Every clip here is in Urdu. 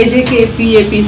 AJK PAP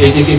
AJK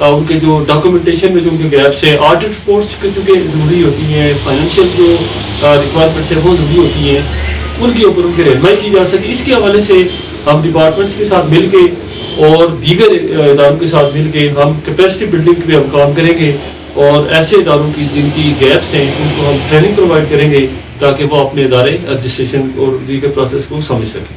ان کے جو ڈاکومنٹیشن میں جو ان کے گیپس ہیں، آڈٹ رپورٹس کے چونکہ ضروری ہوتی ہیں، فائنینشیل جو ریکوائرمنٹس ہیں وہ ضروری ہوتی ہیں، ان کے اوپر ان کی رہنمائی کی جا سکے. اس کے حوالے سے ہم ڈپارٹمنٹس کے ساتھ مل کے اور دیگر اداروں کے ساتھ مل کے ہم کیپیسٹی بلڈنگ پہ ہم کام کریں گے، اور ایسے اداروں کی جن کی گیپس ہیں ان کو ہم ٹریننگ پرووائڈ کریں گے تاکہ وہ اپنے ادارے رجسٹریشن اور دیگر پروسیس کو سمجھ سکیں.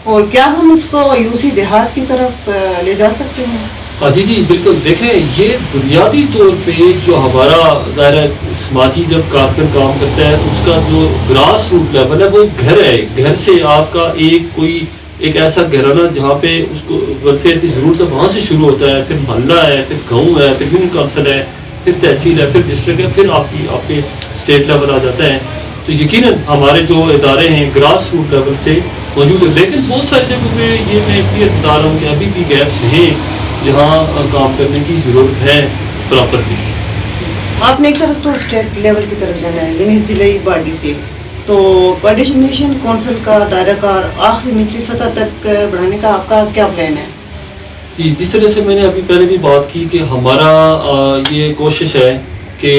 اور کیا ہم اس کو یوسی دیہات کی طرف لے جا سکتے ہیں؟ جی بالکل. دیکھیں یہ بنیادی طور پہ جو ہمارا ظاہر ہے سماجی جب کارکن کام کرتا ہے اس کا جو گراس روٹ لیول ہے وہ گھر ہے. گھر سے آپ کا ایک ایسا گھرانہ جہاں پہ اس کو ویلفیئر کی ضرورت ہے وہاں سے شروع ہوتا ہے، پھر محلہ ہے، پھر گاؤں ہے، پھر یونین کونسل ہے، پھر تحصیل ہے، پھر ڈسٹرکٹ ہے، پھر آپ کے اسٹیٹ لیول آ جاتا ہے. تو یقیناً ہمارے جو ادارے ہیں گراس روٹ لیول سے موجود ہے، لیکن بہت ساری جگہوں پہ یہ میں کلیئر بتا رہا ہوں کہ ابھی بھی گیپس ہیں جہاں کام کرنے کی ضرورت ہے پراپرلی. آپ نے ایک طرف تو اسٹیٹ لیول کی طرف جانا ہے یعنی ضلعی باڈی سے، تو کوآرڈینیشن کونسل کا دائرہ کار آخری نچلی سطح تک بڑھانے کا آپ کا کیا پلان ہے؟ جی جس طرح سے میں نے ابھی پہلے بھی بات کی کہ ہمارا یہ کوشش ہے کہ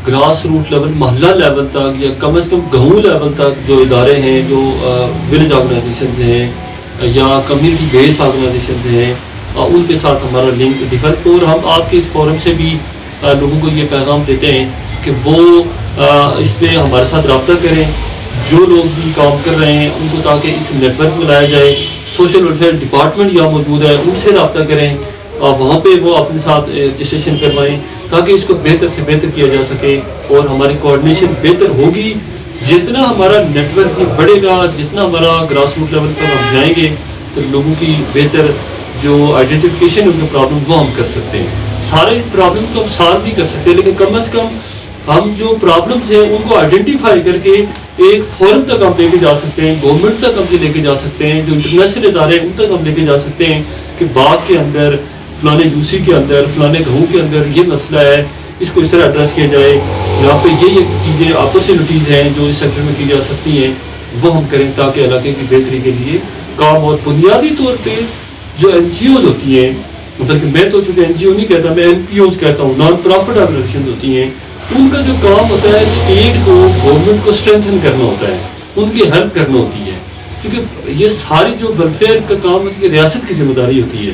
گراس روٹ لیول محلہ لیول تک یا کم از کم گاؤں لیول تک جو ادارے ہیں، جو ولیج آرگنائزیشنز ہیں یا کمیونٹی بیس آرگنائزیشنز ہیں، ان کے ساتھ ہمارا لنک ڈیولپ ہو. اور ہم آپ کے اس فورم سے بھی لوگوں کو یہ پیغام دیتے ہیں کہ وہ اس پہ ہمارے ساتھ رابطہ کریں، جو لوگ بھی کام کر رہے ہیں ان کو، تاکہ اس نیٹ ورک میں لایا جائے. سوشل ویلفیئر ڈپارٹمنٹ یہاں موجود ہے، ان سے رابطہ کریں، وہاں پہ وہ اپنے ساتھ رجسٹریشن کروائیں تاکہ اس کو بہتر سے بہتر کیا جا سکے. اور ہماری کوآرڈینیشن بہتر ہوگی، جتنا ہمارا نیٹ ورک بڑھے گا، جتنا ہمارا گراس روٹ لیول پر ہم جائیں گے تو لوگوں کی بہتر جو آئیڈینٹیفیکیشن ہے ان کے پرابلم وہ ہم کر سکتے ہیں. سارے پرابلم کو ہم سالو نہیں کر سکتے، لیکن کم از کم ہم جو پرابلمس ہیں ان کو آئیڈینٹیفائی کر کے ایک فورم تک ہم لے کے جا سکتے ہیں، گورنمنٹ تک ہم لے کے جا سکتے ہیں، جو انٹرنیشنل ادارے ہیں ان تک ہم لے کے جا سکتے ہیں کہ باغ کے اندر، فلانے یوسی کے اندر، فلانے گاؤں کے اندر یہ مسئلہ ہے، اس کو اس طرح ایڈریس کیا جائے. یہاں پہ یہ چیزیں اپرچونیٹیز ہیں جو اس سیکٹر میں کی جا سکتی ہیں وہ ہم کریں تاکہ علاقے کی بہتری کے لیے کام. اور بنیادی طور پہ جو این جی اوز ہوتی ہیں، بلکہ میں تو چونکہ این جی او نہیں کہتا، میں این پی اوز کہتا ہوں، نان پرافٹ آرگنائزیشن ہوتی ہیں، ان کا جو کام ہوتا ہے اسٹیٹ کو، گورنمنٹ کو اسٹرینتھن کرنا ہوتا ہے، ان کی ہیلپ کرنا ہوتی ہے. کیونکہ یہ ساری جو ویلفیئر کا کام ہوتی ہے ریاست کی ذمہ داری ہوتی ہے،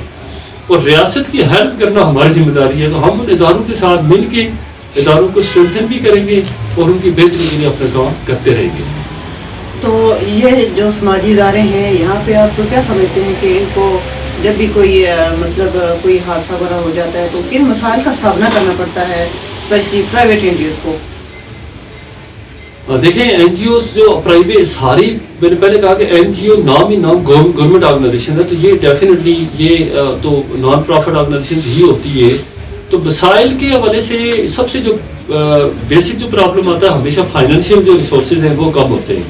اور ریاست کی ہیلپ کرنا ہماری ذمہ داری ہے. تو ہم ان اداروں کے ساتھ مل کے اداروں کو اسٹرینتھن بھی کریں گے اور ان کی بہتری کے لیے اپنا کام کرتے رہیں گے. تو یہ جو سماجی ادارے ہیں یہاں پہ آپ کیا سمجھتے ہیں کہ ان کو جب بھی کوئی مطلب کوئی حادثہ وغیرہ ہو جاتا ہے تو کن مسائل کا سامنا کرنا پڑتا ہے especially private N G Os کو؟ دیکھیں این جی اوز جو پرائیویٹ ساری، میں نے پہلے کہا کہ این جی او نام ہی نام گورنمنٹ آرگنائزیشن ہے، تو یہ ڈیفینیٹلی یہ تو نان پرافٹ آرگنائزیشن ہی ہوتی ہے. تو مسائل کے حوالے سے سب سے جو بیسک جو پرابلم آتا ہے ہمیشہ فائنینشیل جو ریسورسز ہیں وہ کم ہوتے ہیں.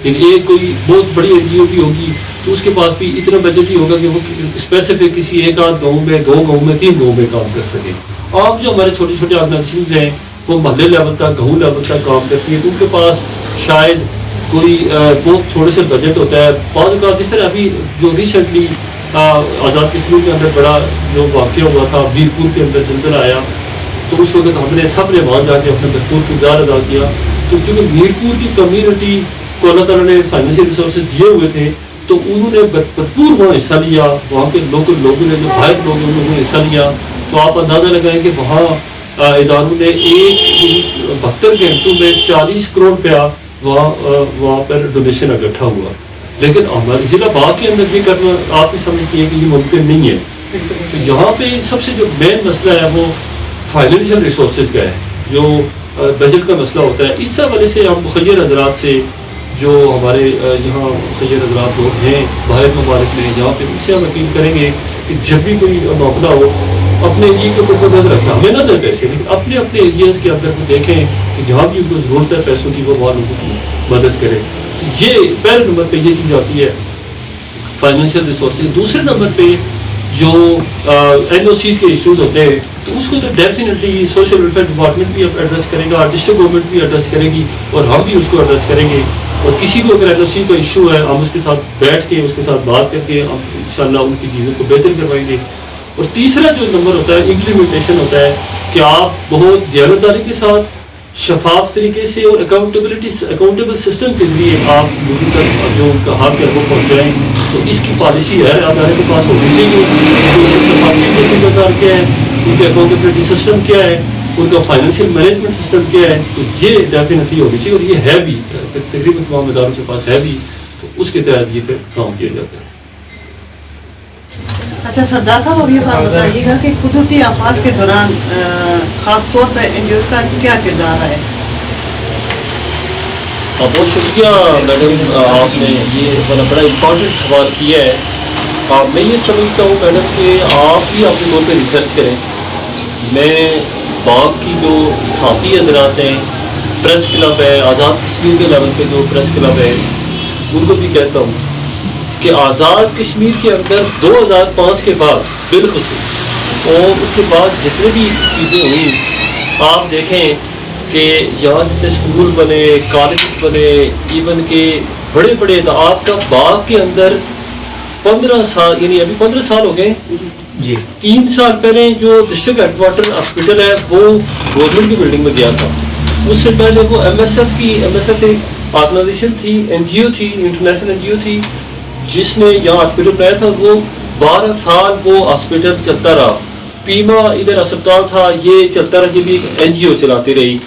لیکن ایک کوئی بہت بڑی این جی او بھی ہوگی تو اس کے پاس بھی اتنا بجٹ ہی ہوگا کہ وہ اسپیسیفک کسی ایک آدھ گاؤں میں، 2 گاؤں میں، 3 گاؤں میں کام کر سکے. آپ جو ہمارے چھوٹے چھوٹے آرگنائزیشنز ہیں وہ محلے لیول تک، گاؤں لیول تک کام کرتی ہیں، تو ان کے پاس شاید کوئی بہت چھوٹے سے بجٹ ہوتا ہے. بعض اوقات جس طرح ابھی جو ریسنٹلی آزاد کشمیر کے اندر بڑا جو واقعہ ہوا تھا، میرپور کے اندر زلزلہ آیا، تو اس وقت ہم نے سب نے وہاں جا کے اپنا بھرپور کردار ادا کیا. تو چونکہ میرپور کی کمیونٹی کو اللہ تعالیٰ نے فائنینشیل ریسورسز دیے ہوئے تھے تو انہوں نے بھرپور وہاں حصہ لیا، وہاں کے لوکل لوگوں نے، جو باہر لوگ ہیں انہوں نے حصہ لیا. تو آپ اندازہ لگائیں کہ وہاں اداروں نے 72 گھنٹوں میں 40 کروڑ روپیہ وہاں پر ڈونیشن اکٹھا ہوا. لیکن ہمارے ضلع باغ کے اندر بھی کرنا آپ ہی سمجھتی ہیں کہ یہ ممکن نہیں ہے. تو یہاں پہ سب سے جو مین مسئلہ ہے وہ فائنینشیل ریسورسز کا ہے، جو بجٹ کا مسئلہ ہوتا ہے. اس حوالے سے ہم مخیر حضرات سے، جو ہمارے یہاں مخیر حضرات لوگ ہیں باہر ممالک میں، یہاں پہ ان سے ہم اپیل کریں گے کہ جب بھی کوئی معاملہ ہو اپنے ایریا کے اوپر نظر رکھیں، ہمیں نہ دیں پیسے، لیکن اپنے ایریاز کے اندر کو دیکھیں کہ جہاں بھی ان کو ضرورت ہے پیسوں کی وہ وہاں لوگوں کی مدد کریں. یہ پہلے نمبر پہ یہ چیز آتی ہے فائنینشیل ریسورسز. دوسرے نمبر پہ جو این او سیز کے ایشوز ہوتے ہیں تو اس کو تو ڈیفینیٹلی سوشل ویلفیئر ڈپارٹمنٹ بھی ایڈریس کرے گا، ڈسٹرکٹ گورنمنٹ بھی ایڈریس کرے گی، اور ہم بھی اس کو ایڈریس کریں گے. اور کسی کو اگر این او سی کا ایشو ہے ہم اس کے ساتھ بیٹھ کے اس کے ساتھ بات کر کے ہم انشاءاللہ ان کی چیزوں کو بہتر کروائیں گے. اور تیسرا جو نمبر ہوتا ہے امپلیمنٹیشن ہوتا ہے کہ آپ بہت دیانتداری کے ساتھ شفاف طریقے سے اور اکاؤنٹیبل سسٹم کے ذریعے آپ لوگوں تک جو ان کا حق ہے وہ پہنچائیں. تو اس کی پالیسی ہے ادارے کے پاس ہونی چاہیے. شفافیت کے ذمہ دار کیا ہے, ان کے اکاؤنٹیبلٹی سسٹم کیا ہے, ان کا فائنینشیل مینجمنٹ سسٹم کیا ہے, تو یہ ڈیفینیٹلی ہونی چاہیے. اور یہ ہے بھی تقریباً تمام اداروں کے پاس ہے بھی, تو اس کے تحت یہ پھر کام کیا جاتا ہے. اچھا سردار صاحب, اب یہ بات بتائیے گا کہ قدرتی آفات کے دوران خاص طور پر این جی او کا کیا کردار ہے؟ بہت شکریہ میڈم, آپ نے یہ بڑا امپورٹنٹ سوال کیا ہے. میں یہ سمجھتا ہوں میڈم کہ آپ بھی اپنے طور پہ ریسرچ کریں. میں باغ کی جو صحافی حضرات ہیں, پریس کلب ہے, آزاد کشمیر کے لیول پہ جو پریس کلب ہے, ان کو بھی کہتا ہوں کہ آزاد کشمیر کے اندر 2005 کے بعد بالخصوص اور اس کے بعد جتنے بھی چیزیں ہوئیں, آپ دیکھیں کہ یہاں جتنے اسکول بنے, کالج بنے, ایون کہ بڑے بڑے آپ کا باغ کے اندر 15 سال, یعنی ابھی 15 سال ہو گئے جی, 3 سال پہلے جو ڈسٹرکٹ ہیڈ کوارٹر ہاسپٹل ہے وہ گورنمنٹ کی بلڈنگ میں گیا تھا. اس سے پہلے وہ ایم ایس ایف ایک آرگنائزیشن تھی, این جی او تھی, انٹرنیشنل این جی او تھی, جس نے یہاں ہاسپٹل بنایا تھا. وہ 12 سال وہ ہاسپٹل چلتا رہا. پیما ادھر اسپتال تھا, یہ چلتا رہا, یہ بھی ایک این جی او چلاتی رہی.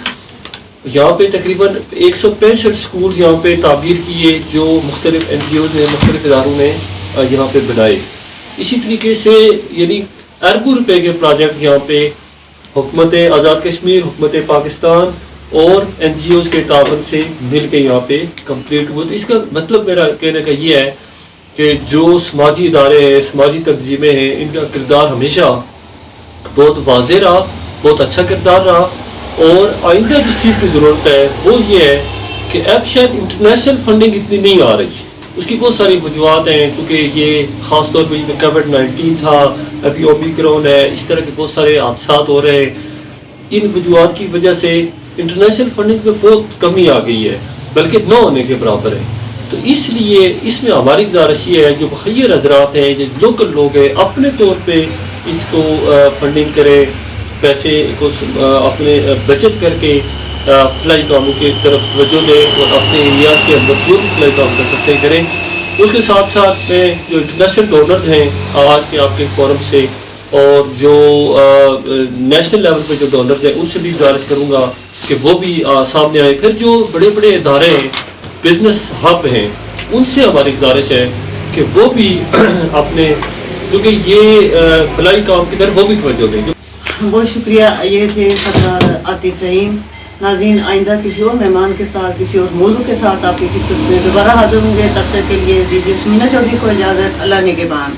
یہاں پہ تقریباً 165 اسکول یہاں پہ تعبیر کیے جو مختلف این جی اوز نے, مختلف اداروں نے یہاں پہ بنائے. اسی طریقے سے یعنی اربوں روپے کے پروجیکٹ یہاں پہ حکومت آزاد کشمیر, حکومت پاکستان اور این جی اوز کے تعاون سے مل کے یہاں پہ کمپلیٹ ہوئے. تو اس کا مطلب میرا کہنے کا یہ ہے کہ جو سماجی ادارے ہیں, سماجی تنظیمیں ہیں, ان کا کردار ہمیشہ بہت واضح رہا, بہت اچھا کردار رہا. اور آئندہ جس چیز کی ضرورت ہے وہ یہ ہے کہ اب شاید انٹرنیشنل فنڈنگ اتنی نہیں آ رہی. اس کی بہت ساری وجوہات ہیں, کیونکہ یہ خاص طور پہ کووڈ-19 تھا, ابھی اومیکرون ہے, اس طرح کے بہت سارے حادثات ہو رہے ہیں. ان وجوہات کی وجہ سے انٹرنیشنل فنڈنگ میں بہت کمی آ گئی ہے, بلکہ نہ ہونے کے برابر ہے. تو اس لیے اس میں ہماری گزارش یہ ہے جو مخیر حضرات ہیں, جو لوکل لوگ ہیں, اپنے طور پہ اس کو فنڈنگ کریں, پیسے کو اپنے بچت کر کے فلاحی کاموں کی طرف توجہ دیں اور اپنے ایریاز کے اندر جو بھی فلاحی کام کر سکتے ہیں کریں. اس کے ساتھ ساتھ میں جو انٹرنیشنل ڈونرز ہیں آج کے آپ کے فورم سے, اور جو نیشنل لیول پہ جو ڈونرز ہیں, ان سے بھی گزارش کروں گا کہ وہ بھی سامنے آئیں. پھر جو بڑے بڑے ادارے ہیں, بزنس ہب ہیں, ان سے ہماری گزارش ہے کہ وہ بھی اپنے, کیونکہ یہ فلاحی کام کی طرف وہ بھی توجہ دیں. بہت شکریہ. یہ تھے سردار عاطف رحیم. ناظرین, آئندہ کسی اور مہمان کے ساتھ, کسی اور موضوع کے ساتھ آپ کی خدمت میں دوبارہ حاضر ہوں گے. تب تک کے لیے دیجیے سمینا چودھری کو اجازت. اللہ نگہبان.